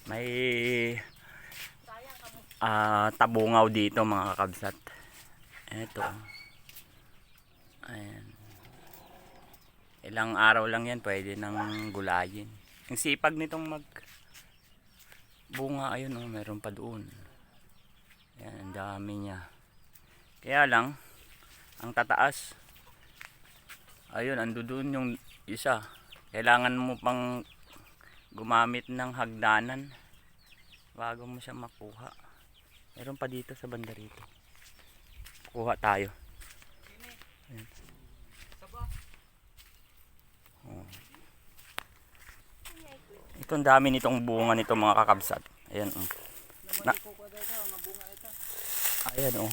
May tabungaw dito mga kakabsat. Ito. Ayan. Ilang araw lang yan, pwede nang gulayin. Ang sipag nitong mag bunga, ayun oh, meron pa doon. Ayan, ang dami niya. Kaya lang, ang tataas, ayun, ando doon yung isa. Kailangan mo pang gumamit ng hagdanan bago mo siya makuha. Meron pa dito sa banda rito. Kuha tayo. Ayan. Oh. Ito ang dami nitong bunga nito mga kakabsat. Ayan oh. Ayan oh.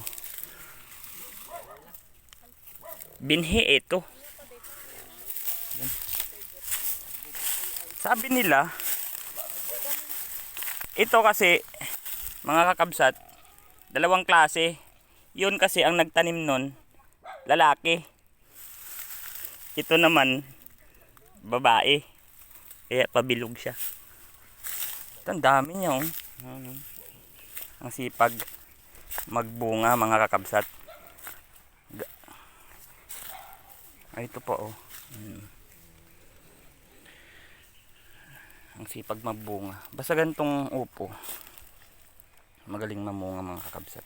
Binhi ito. Ayan. Sabi nila, ito kasi mga kakabsat, dalawang klase. Yun kasi ang nagtanim nun, lalaki. Ito naman, babae. Kaya pabilog siya. Ito ang dami niya oh. Ang sipag magbunga mga kakabsat. Ay, ito po oh. Ang sipag magbunga. Basta ganitong upo, magaling mamunga mga kakabsat.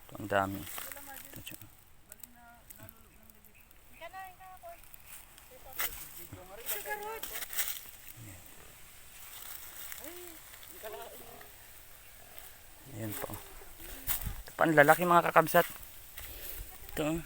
Ito ang dami. Ito siya. Ayan po. Ito pa ang lalaki mga kakabsat. Ito.